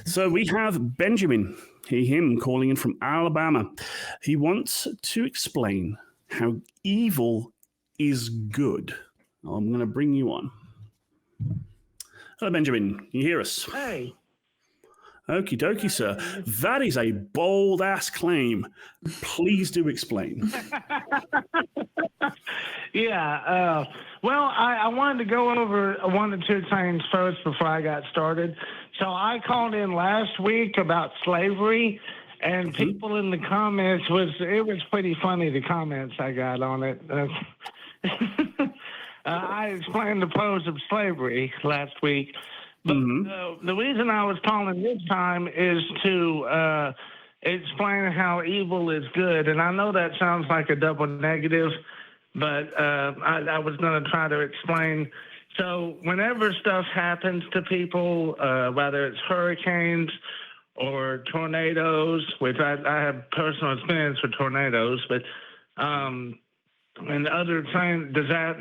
So we have Benjamin, him calling in from Alabama. He wants to explain how evil is good. I'm going to bring you on. Hello, Benjamin. Can you hear us? Hey. Okie dokie, sir. That is a bold-ass claim. Please do explain. Yeah. Well, I wanted to go over one or two things first before I got started. So I called in last week about slavery, and people in the comments, it was pretty funny, the comments I got on it. I explained the pros of slavery last week. But the reason I was calling this time is to explain how evil is good. And I know that sounds like a double negative, but I was going to try to explain. So whenever stuff happens to people, whether it's hurricanes or tornadoes, which I have personal experience with tornadoes, but and other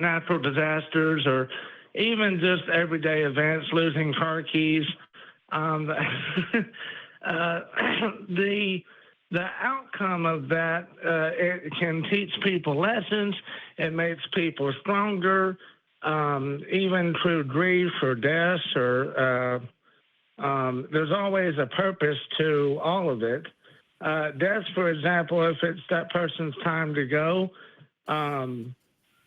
natural disasters or even just everyday events, losing car keys, the outcome of that, it can teach people lessons. It makes people stronger, even through grief or death, or there's always a purpose to all of it. Death, for example, if it's that person's time to go,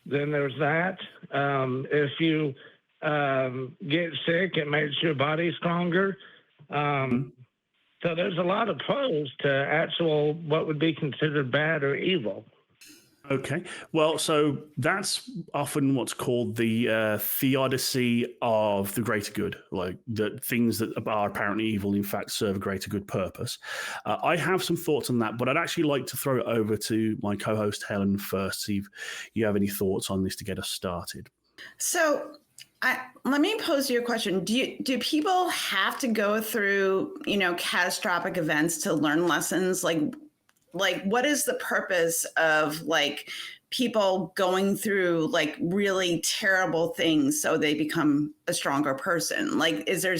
then there's that. If you get sick, it makes your body stronger. So there's a lot of pros to actual what would be considered bad or evil. Okay. Well, so that's often what's called the theodicy of the greater good, like the things that are apparently evil, in fact, serve a greater good purpose. I have some thoughts on that, but I'd actually like to throw it over to my co-host, Helen, first, see if you have any thoughts on this to get us started. So let me pose you a question. Do people have to go through, catastrophic events to learn lessons? Like what is the purpose of people going through really terrible things so they become a stronger person? Is there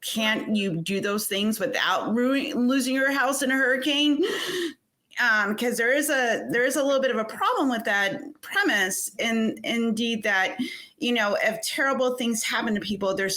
can't you do those things without losing your house in a hurricane? Because there is a little bit of a problem with that premise, indeed that, if terrible things happen to people, they're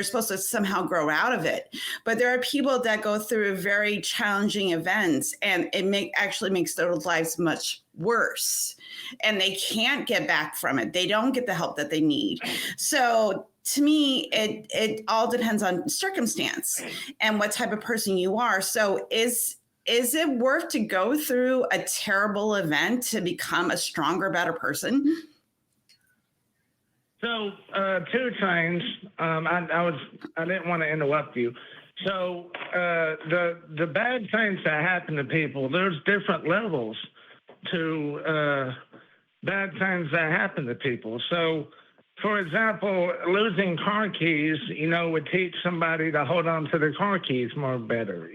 supposed to somehow grow out of it. But there are people that go through very challenging events and it actually makes their lives much worse. And they can't get back from it. They don't get the help that they need. So to me, it all depends on circumstance and what type of person you are. So is it worth to go through a terrible event to become a stronger, better person? So, two things. I didn't want to interrupt you. So, the bad things that happen to people, there's different levels to bad things that happen to people. So, for example, losing car keys, would teach somebody to hold on to their car keys more better.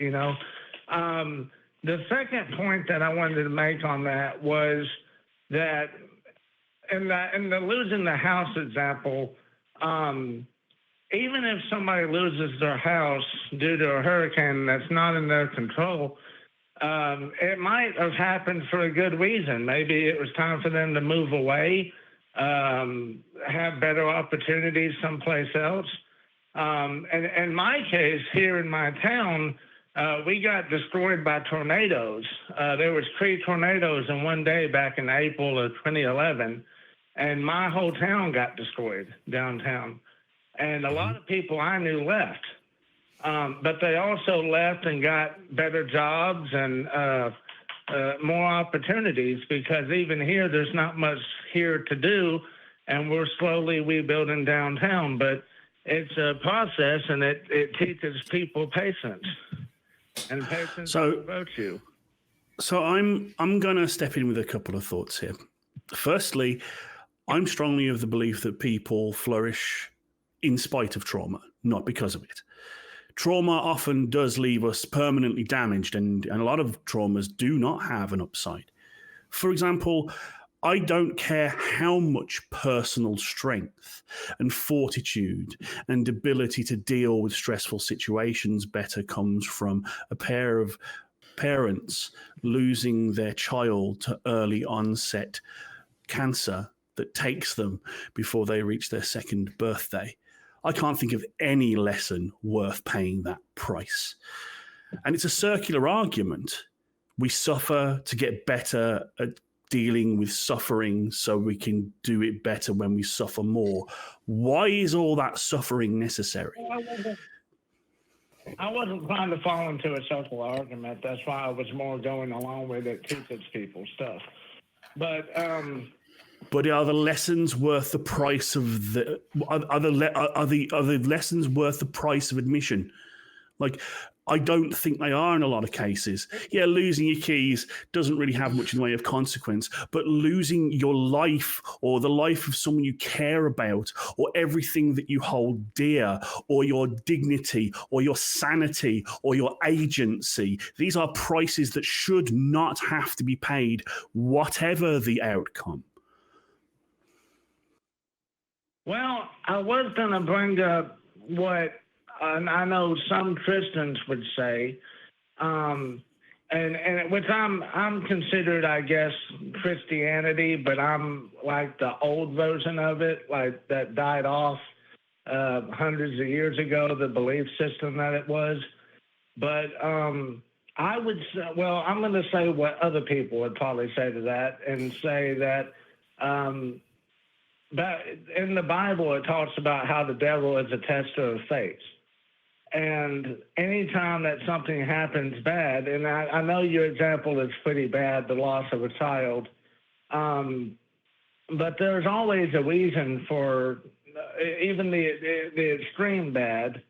The second point that I wanted to make on that was that in the losing the house example, even if somebody loses their house due to a hurricane that's not in their control, it might have happened for a good reason. Maybe it was time for them to move away, have better opportunities someplace else. And in my case, here in my town, we got destroyed by tornadoes. There was 3 tornadoes in one day back in April of 2011. And my whole town got destroyed downtown. And a lot of people I knew left. But they also left and got better jobs and more opportunities, because even here, there's not much here to do. And we're slowly rebuilding downtown. But it's a process, and it teaches people patience. And patience is virtue. So I'm going to step in with a couple of thoughts here. Firstly, I'm strongly of the belief that people flourish in spite of trauma, not because of it. Trauma often does leave us permanently damaged, and a lot of traumas do not have an upside. For example, I don't care how much personal strength and fortitude and ability to deal with stressful situations better comes from a pair of parents losing their child to early onset cancer that takes them before they reach their second birthday. I can't think of any lesson worth paying that price. And it's a circular argument. We suffer to get better at dealing with suffering so we can do it better when we suffer more. Why is all that suffering necessary? I wasn't trying to fall into a circular argument. That's why I was more going along with it, teaches people stuff. But are the lessons worth the price of the? Are the lessons worth the price of admission? Like, I don't think they are in a lot of cases. Yeah, losing your keys doesn't really have much in the way of consequence, but losing your life or the life of someone you care about or everything that you hold dear or your dignity or your sanity or your agency, these are prices that should not have to be paid, whatever the outcome. Well, I was going to bring up what I know some Christians would say, and which I'm considered, I guess, Christianity, but I'm like the old version of it, like that died off hundreds of years ago, the belief system that it was. But I would say, well, I'm going to say what other people would probably say to that, and say that but in the Bible, it talks about how the devil is a tester of faith. And anytime that something happens bad, and I know your example is pretty bad, the loss of a child, but there's always a reason for even the extreme bad.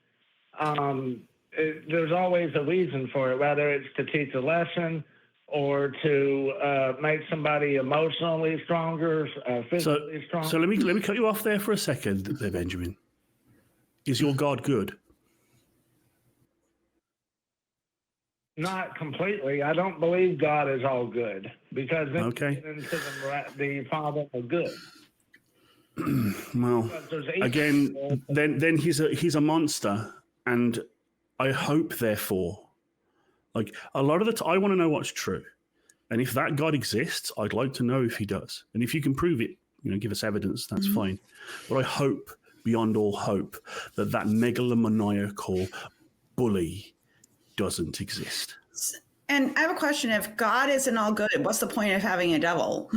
There's always a reason for it, whether it's to teach a lesson or to make somebody emotionally stronger, physically stronger. So let me cut you off there for a second, there, Benjamin. Is your God good? Not completely. I don't believe God is all good, because then okay. you get into the problem of good. Well, again, then he's a monster, and I hope, therefore, like a lot of the time, I want to know what's true, and if that God exists, I'd like to know if he does, and if you can prove it, give us evidence. That's fine. But I hope, beyond all hope, that megalomaniacal bully doesn't exist. And I have a question. If God isn't all good, what's the point of having a devil?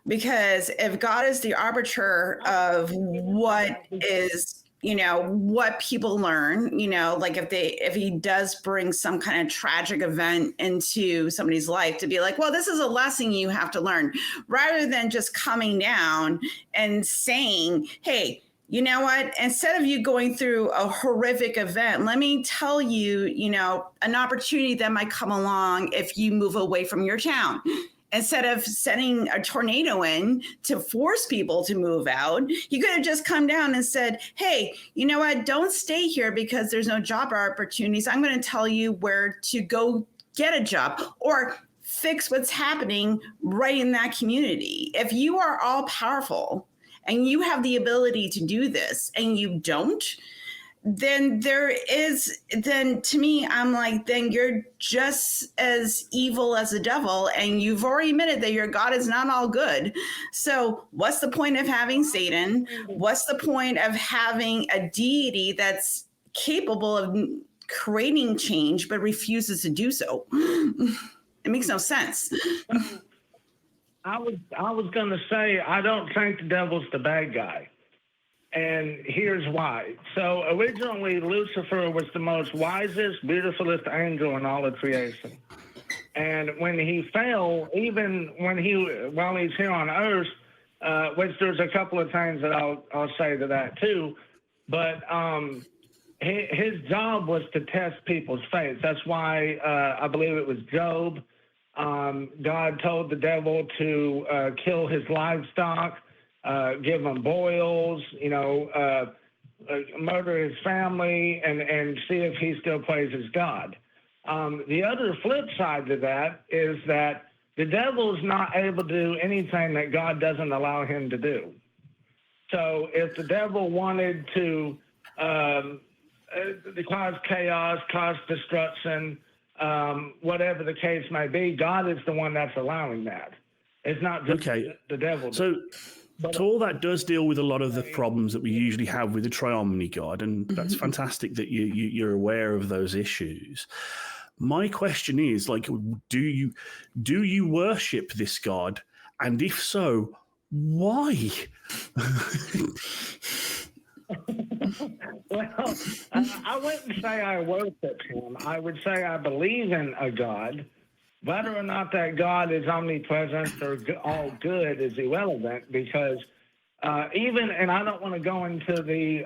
Because if God is the arbiter of what is, what people learn, like if he does bring some kind of tragic event into somebody's life, to be like, well, this is a lesson you have to learn, rather than just coming down and saying, hey, you know what? Instead of you going through a horrific event, let me tell you, an opportunity that might come along if you move away from your town. Instead of sending a tornado in to force people to move out, you could have just come down and said, hey, you know what? Don't stay here because there's no job opportunities. I'm going to tell you where to go get a job, or fix what's happening right in that community. If you are all powerful and you have the ability to do this and you don't, then to me, I'm like, then you're just as evil as the devil, and you've already admitted that your God is not all good. So what's the point of having Satan? What's the point of having a deity that's capable of creating change but refuses to do so? It makes no sense. I was going to say, I don't think the devil's the bad guy. And here's why. So originally, Lucifer was the most wisest, beautifulest angel in all of creation. And when he fell, even while he's here on earth, which there's a couple of things that I'll say to that too, but his job was to test people's faith. That's why I believe it was Job. God told the devil to kill his livestock, give him boils, murder his family, and see if he still praises God. The other flip side to that is that The devil's not able to do anything that God doesn't allow him to do. So if the devil wanted to cause chaos, cause destruction, whatever the case may be, God is the one that's allowing that. It's not just the devil. So all that does deal with a lot of the problems that we usually have with the triomni God, and that's fantastic that you're aware of those issues. My question is, like, do you worship this God? And if so, why? Well, I wouldn't say I worship him. I would say I believe in a God. Whether or not that God is omnipresent or all good is irrelevant, because and I don't want to go into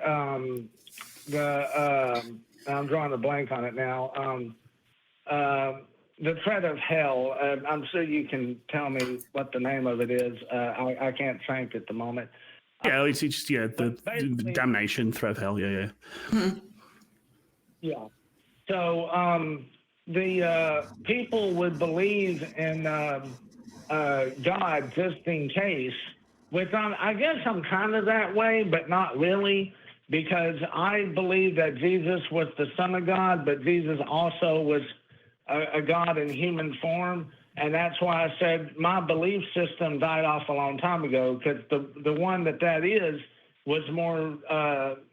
I'm drawing a blank on it now. The threat of hell. I'm sure you can tell me what the name of it is. I can't think at the moment. Yeah, it's just the damnation, threat of hell. Yeah. Yeah. So the people would believe in God just in case. Which I guess I'm kind of that way, but not really, because I believe that Jesus was the Son of God, but Jesus also was a God in human form. And that's why I said my belief system died off a long time ago, because the one that is was more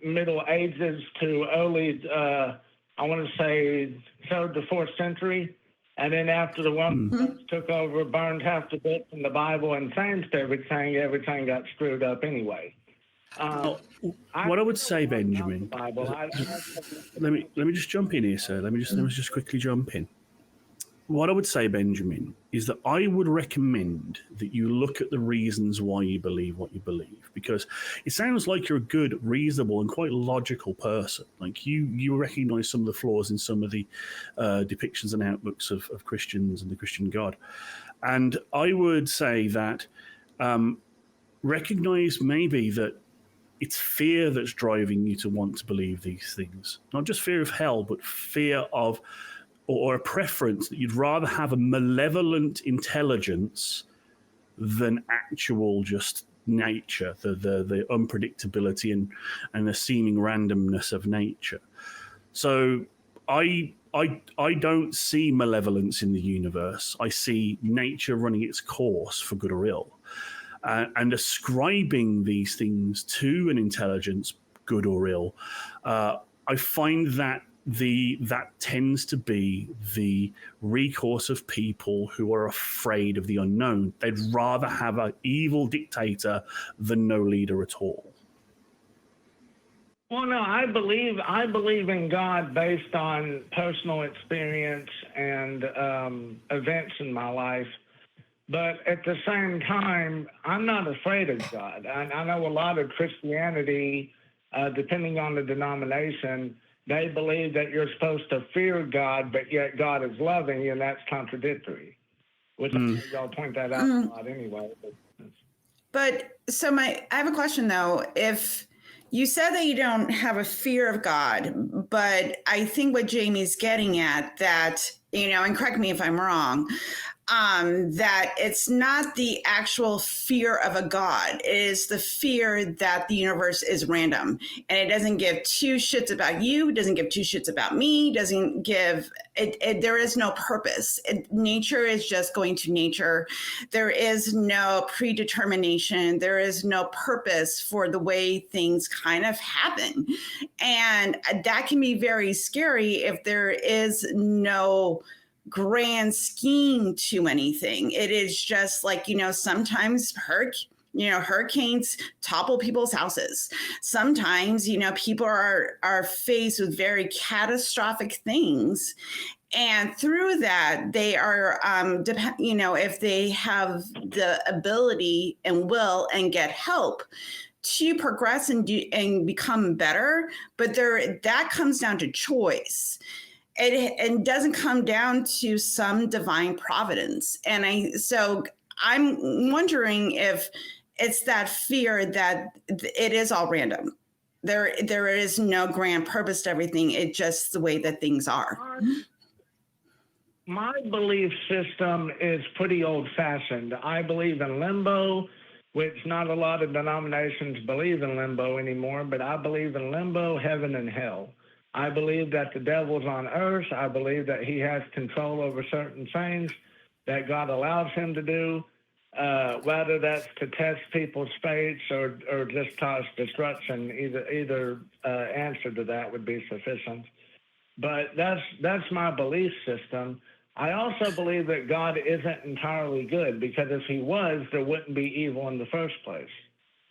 Middle Ages to early, I want to say 3rd to 4th century. And then after the Romans took over, burned half the books in the Bible and changed everything got screwed up anyway. What I would say, Benjamin, let me just jump in here, sir. Let me just quickly jump in. What I would say, Benjamin, is that I would recommend that you look at the reasons why you believe what you believe, because it sounds like you're a good, reasonable, and quite logical person. Like you recognize some of the flaws in some of the depictions and outlooks of Christians and the Christian God. And I would say that recognize maybe that it's fear that's driving you to want to believe these things. Not just fear of hell, but fear of or a preference that you'd rather have a malevolent intelligence than actual just nature, the unpredictability and the seeming randomness of nature. So I don't see malevolence in the universe. I see nature running its course for good or ill. And ascribing these things to an intelligence, good or ill, I find that that tends to be the recourse of people who are afraid of the unknown. They'd rather have an evil dictator than no leader at all. Well, no, I believe in God based on personal experience and events in my life. But at the same time, I'm not afraid of God. I know a lot of Christianity, depending on the denomination, they believe that you're supposed to fear God, but yet God is loving, and that's contradictory. Which I'll point that out a lot anyway. But so I have a question though. If you said that you don't have a fear of God, but I think what Jamie's getting at that, and correct me if I'm wrong, that it's not the actual fear of a God. It is the fear that the universe is random and it doesn't give two shits about you, doesn't give two shits about me, doesn't give it. There is no purpose. Nature is just going to nature. There is no predetermination. There is no purpose for the way things kind of happen. And that can be very scary if there is no grand scheme to anything. It is just like, sometimes hurricanes topple people's houses. Sometimes, people are faced with very catastrophic things. And through that, they are, if they have the ability and will and get help to progress and become better. But that comes down to choice. It doesn't come down to some divine providence. And so I'm wondering if it's that fear that it is all random. There is no grand purpose to everything. It's just the way that things are. My belief system is pretty old-fashioned. I believe in limbo, which not a lot of denominations believe in limbo anymore, but I believe in limbo, heaven, and hell. I believe that the devil's on earth. I believe that he has control over certain things that God allows him to do, whether that's to test people's faiths or just cause destruction. Either answer to that would be sufficient. But that's my belief system. I also believe that God isn't entirely good, because if he was, there wouldn't be evil in the first place.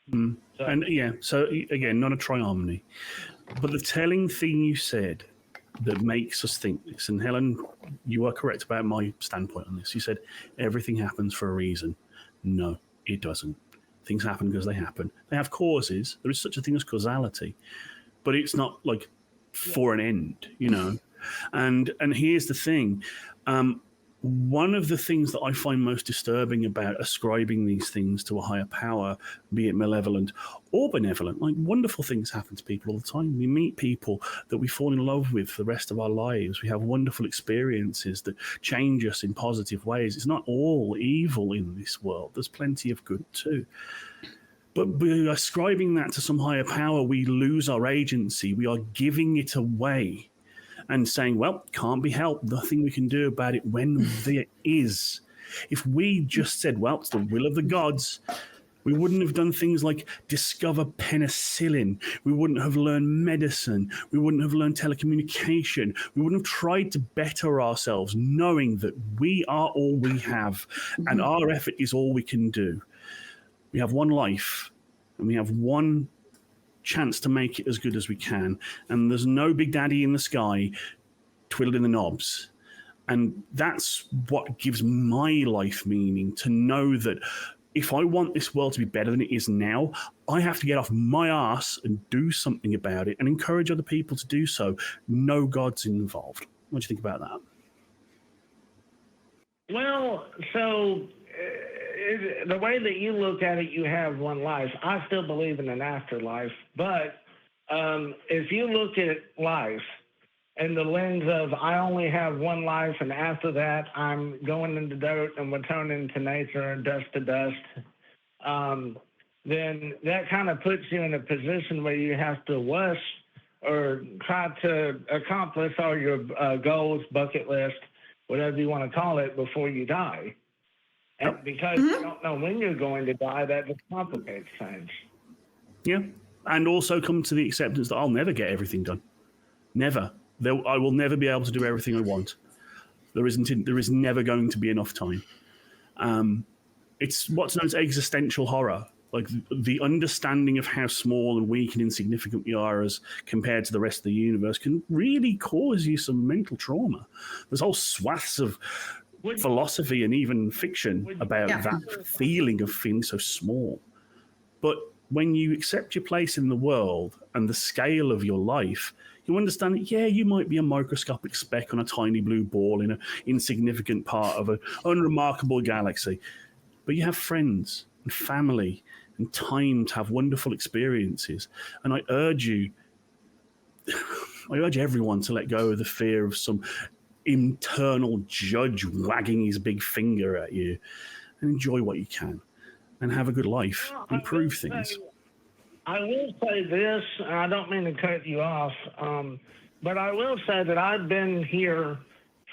Mm. So again, not a triharmony. But the telling thing you said that makes us think this, and Helen, you are correct about my standpoint on this. You said everything happens for a reason. No, it doesn't. Things happen because they happen. They have causes. There is such a thing as causality, but it's not like for an end, you know. And here's the thing. One of the things that I find most disturbing about ascribing these things to a higher power, be it malevolent or benevolent, like wonderful things happen to people all the time. We meet people that we fall in love with for the rest of our lives. We have wonderful experiences that change us in positive ways. It's not all evil in this world. There's plenty of good too. But by ascribing that to some higher power, we lose our agency. We are giving it away and saying, well, can't be helped, nothing we can do about it, when there is. If we just said, well, it's the will of the gods, we wouldn't have done things like discover penicillin. We wouldn't have learned medicine. We wouldn't have learned telecommunication. We wouldn't have tried to better ourselves, knowing that we are all we have and our effort is all we can do. We have one life and we have one chance to make it as good as we can, and there's no big daddy in the sky twiddling the knobs. And that's what gives my life meaning, to know that if I want this world to be better than it is now, I have to get off my ass and do something about it and encourage other people to do so. No God's involved. What do you think about that? Well, so the way that you look at it, you have one life. I still believe in an afterlife, but if you look at life in the lens of I only have one life, and after that I'm going into dirt and returning to nature and dust to dust, then that kind of puts you in a position where you have to rush or try to accomplish all your goals, bucket list, whatever you want to call it, before you die. And because you don't know when you're going to die, that just complicates things. Yeah. And also come to the acceptance that I'll never get everything done. Never. I will never be able to do everything I want. There is never going to be enough time. It's what's known as existential horror. Like the understanding of how small and weak and insignificant we are as compared to the rest of the universe can really cause you some mental trauma. There's whole swaths of philosophy and even fiction about that feeling of feeling so small. But when you accept your place in the world and the scale of your life, you understand that, yeah, you might be a microscopic speck on a tiny blue ball in an insignificant part of an unremarkable galaxy, but you have friends and family and time to have wonderful experiences. And I urge everyone to let go of the fear of some internal judge wagging his big finger at you, and enjoy what you can and have a good life, improve things. I will say this, and I don't mean to cut you off, but I will say that I've been here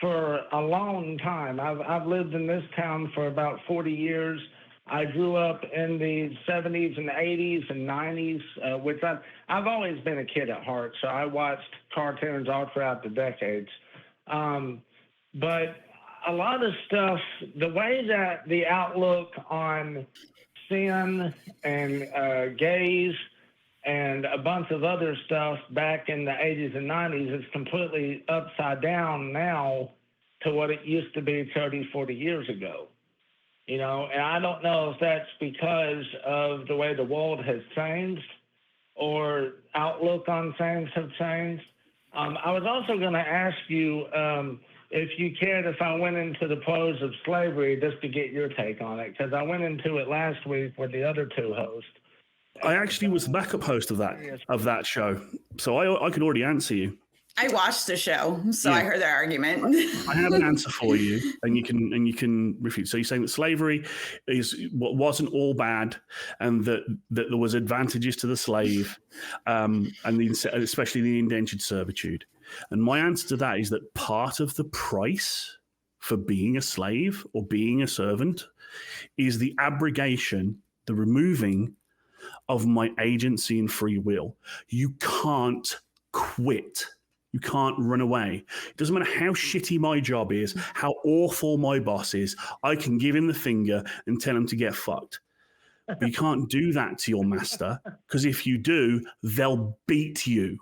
for a long time. I've lived in this town for about 40 years. I grew up in the 70s and 80s and 90s, which I've always been a kid at heart, so I watched cartoons all throughout the decades. But a lot of stuff, the way that the outlook on sin and gays and a bunch of other stuff back in the 80s and 90s is completely upside down now to what it used to be 30, 40 years ago. You know, and I don't know if that's because of the way the world has changed or outlook on things have changed. I was also going to ask you if you cared if I went into the pros of slavery just to get your take on it, because I went into it last week with the other two hosts. I actually was the backup host of that show, so I can already answer you. I watched the show, so I heard their argument. I have an answer for you, and you can refute. So you're saying that slavery is what wasn't all bad, and that there was advantages to the slave, and especially the indentured servitude. And my answer to that is that part of the price for being a slave or being a servant is the abrogation, the removing of my agency and free will. You can't quit. You can't run away. It doesn't matter how shitty my job is, how awful my boss is. I can give him the finger and tell him to get fucked. But you can't do that to your master, because if you do, they'll beat you.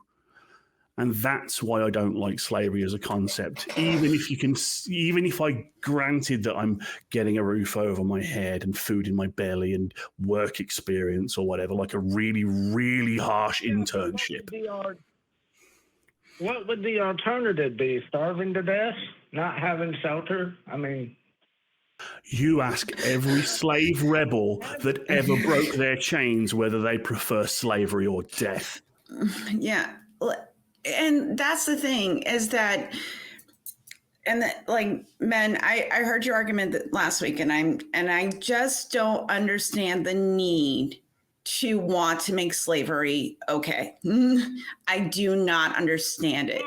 And that's why I don't like slavery as a concept. Even if I granted that I'm getting a roof over my head and food in my belly and work experience or whatever, like a really, really harsh internship. What would the alternative be? Starving to death? Not having shelter? I mean, you ask every slave rebel that ever broke their chains whether they prefer slavery or death. Yeah. And that's the thing is that, and that, like, Ben, I heard your argument last week, and I just don't understand the need to want to make slavery okay. I do not understand it.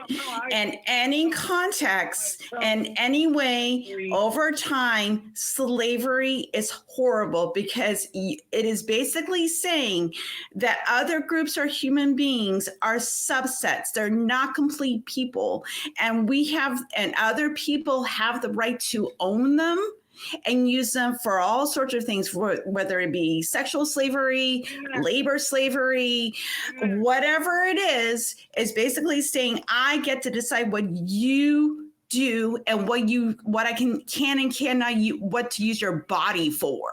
In any context, in any way, over time, slavery is horrible because it is basically saying that other groups or human beings are subsets. They're not complete people. And other people have the right to own them and use them for all sorts of things, whether it be sexual slavery, labor slavery, whatever it is basically saying, I get to decide what you do and what I can and cannot what to use your body for.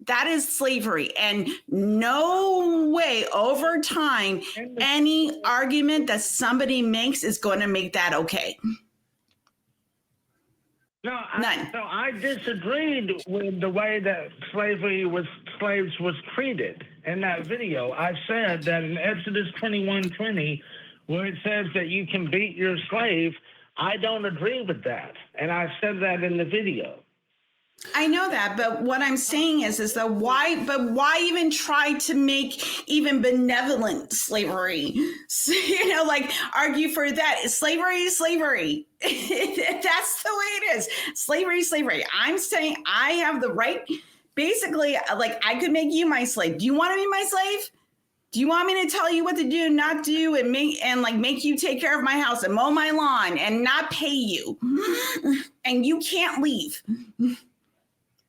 That is slavery. And no way over time, any argument that somebody makes is going to make that okay. No, None. So I disagreed with the way that slaves was treated in that video. I said that in Exodus 21:20, where it says that you can beat your slave, I don't agree with that. And I said that in the video. I know that, but what I'm saying is that why even try to make even benevolent slavery? So, like argue for that. Slavery is slavery. That's the way it is. Slavery is slavery. I'm saying I have the right, basically, like I could make you my slave. Do you want to be my slave? Do you want me to tell you what to do, not do, and make you take care of my house and mow my lawn and not pay you? And you can't leave.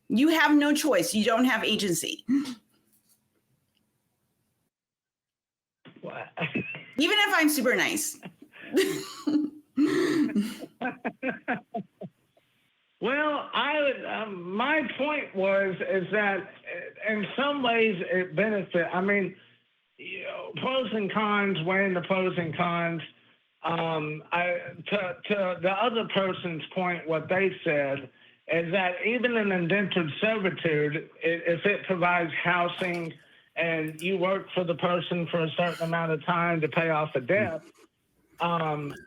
You have no choice. You don't have agency. What? Even if I'm super nice. Well, my point is that in some ways it benefits. I mean, pros and cons, weighing the pros and cons. To the other person's point, what they said is that even in indentured servitude, if it provides housing and you work for the person for a certain amount of time to pay off a debt,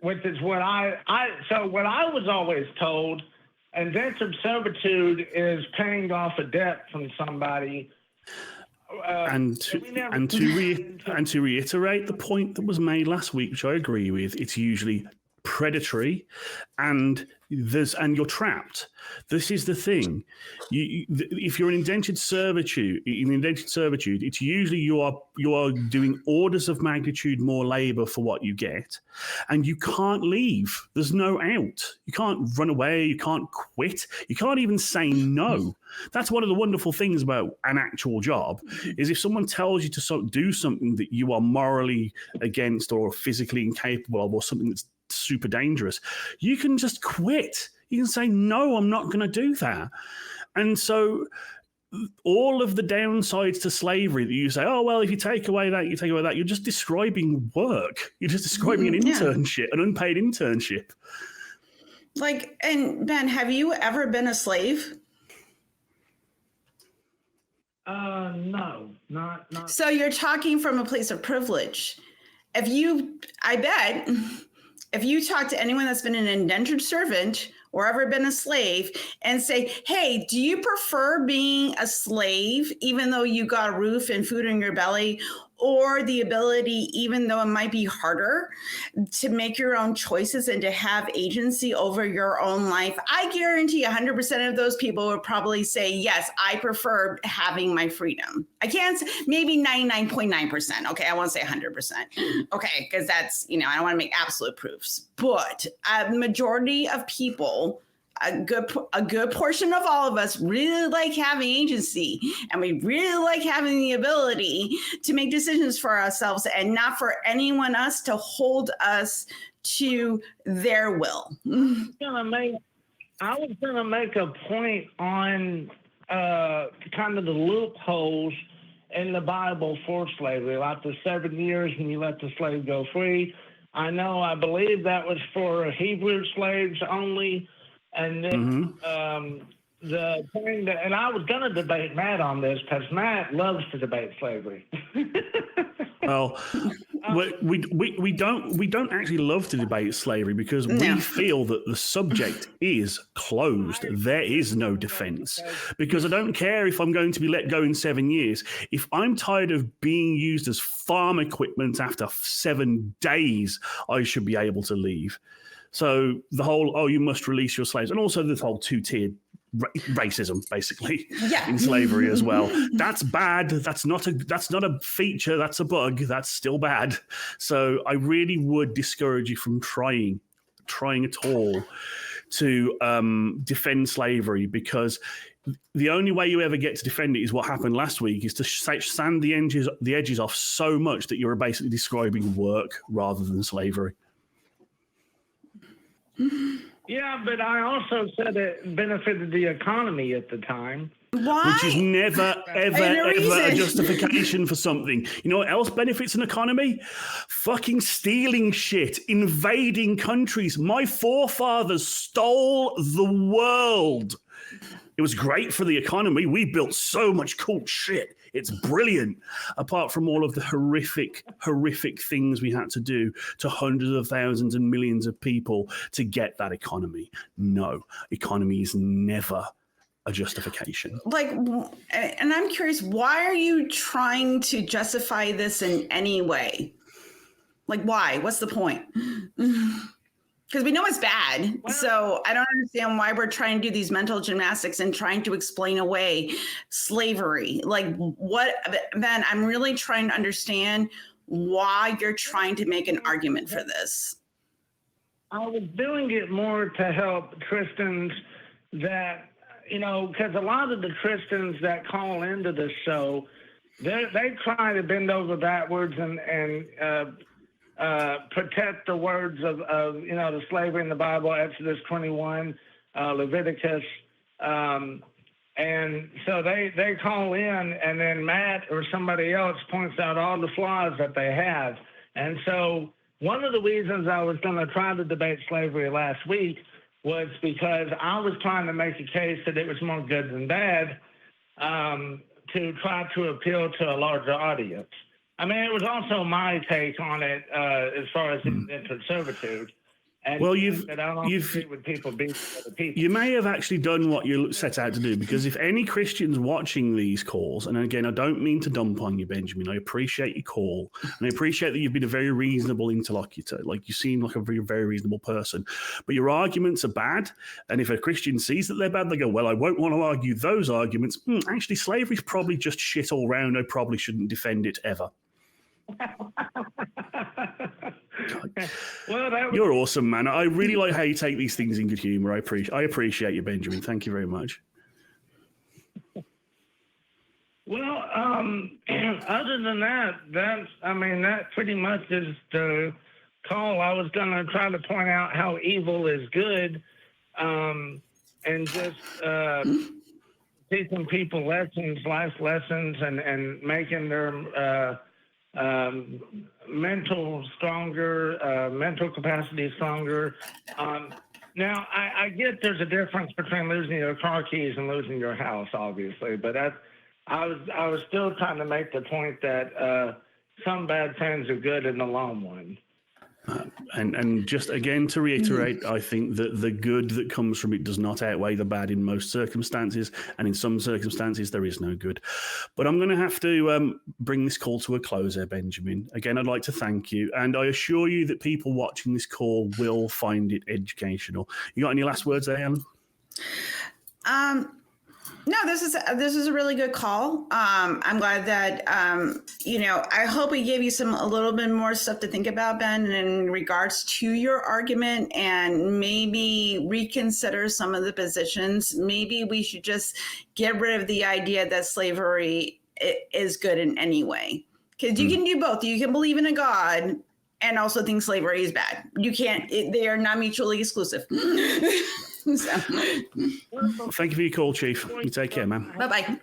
which is what what I was always told, indentured servitude is paying off a debt from somebody. And to reiterate the point that was made last week, which I agree with, it's usually predatory, and you're trapped. This is the thing. If you're in indentured servitude, it's usually you are doing orders of magnitude more labor for what you get, and you can't leave. There's no out. You can't run away. You can't quit. You can't even say no. That's one of the wonderful things about an actual job, is if someone tells you to do something that you are morally against or physically incapable of, or something that's super dangerous, you can just quit. You can say, no, I'm not going to do that. And so all of the downsides to slavery that you say, oh, well, if you take away that, you're just describing work. You're just describing an internship, an unpaid internship. Like, and Ben, have you ever been a slave? No, not. So you're talking from a place of privilege. I bet if you talk to anyone that's been an indentured servant or ever been a slave and say, hey, do you prefer being a slave, even though you got a roof and food in your belly, or the ability, even though it might be harder, to make your own choices and to have agency over your own life? I guarantee 100% of those people would probably say, yes, I prefer having my freedom. I can't, maybe 99.9%. Okay, I won't say 100%. Okay, because that's, I don't want to make absolute proofs. But a majority of people, a good portion of all of us really like having agency, and we really like having the ability to make decisions for ourselves and not for anyone else to hold us to their will. I was gonna make a point on kind of the loopholes in the Bible for slavery, like the 7 years and you let the slave go free. I believe that was for Hebrew slaves only. And then the thing that, and I was going to debate Matt on this because Matt loves to debate slavery. Well, we don't actually love to debate slavery because we feel that the subject is closed. There is no defense, because I don't care if I'm going to be let go in 7 years. If I'm tired of being used as farm equipment after 7 days, I should be able to leave. So the whole, you must release your slaves, and also this whole two-tiered racism, basically, in slavery as well. That's bad. That's not a feature. That's a bug. That's still bad. So I really would discourage you from trying at all to defend slavery, because the only way you ever get to defend it is what happened last week, is to sand the edges off so much that you're basically describing work rather than slavery. Yeah, but I also said it benefited the economy at the time. Why? Which is never, ever a justification for something. You know what else benefits an economy? Fucking stealing shit, invading countries. My forefathers stole the world. It was great for the economy. We built so much cool shit. It's brilliant. Apart from all of the horrific things we had to do to hundreds of thousands and millions of people to get that economy. No, economy is never a justification. And I'm curious, why are you trying to justify this in any way? Why? What's the point? Because we know it's bad. So I don't understand why we're trying to do these mental gymnastics and trying to explain away slavery. Ben, I'm really trying to understand why you're trying to make an argument for this. I was doing it more to help Christians that, because a lot of the Christians that call into the show, they try to bend over backwards and protect the words of the slavery in the Bible, Exodus 21, Leviticus, and so they call in, and then Matt or somebody else points out all the flaws that they have. And so one of the reasons I was going to try to debate slavery last week was because I was trying to make a case that it was more good than bad, to try to appeal to a larger audience. I mean, it was also my take on it as far as indentured servitude. And well, with people being other people. You may have actually done what you set out to do, because if any Christians watching these calls, and again, I don't mean to dump on you, Benjamin, I appreciate your call, and I appreciate that you've been a very reasonable interlocutor. You seem like a very, very reasonable person, but your arguments are bad. And if a Christian sees that they're bad, they go, well, I won't want to argue those arguments. Actually, slavery's probably just shit all round. I probably shouldn't defend it ever. You're awesome, man. I really like how you take these things in good humor. I appreciate you, Benjamin. Thank you very much. Well, other than that pretty much is the call. I was going to try to point out how evil is good, and just teaching people life lessons, and making their mental stronger, mental capacity stronger. Now, I get there's a difference between losing your car keys and losing your house, obviously, but I was still trying to make the point that some bad things are good in the long run. And just again to reiterate, I think that the good that comes from it does not outweigh the bad in most circumstances, and in some circumstances there is no good. But I'm going to have to bring this call to a close there, Benjamin. Again, I'd like to thank you, and I assure you that people watching this call will find it educational. You got any last words there, Ellen? No, this is a really good call. I'm glad that I hope we gave you a little bit more stuff to think about, Ben, in regards to your argument, and maybe reconsider some of the positions. Maybe we should just get rid of the idea that slavery is good in any way, because you can do both. You can believe in a God and also think slavery is bad. You can't. They are not mutually exclusive. So. Thank you for your call, Chief. You take care, man. Bye-bye.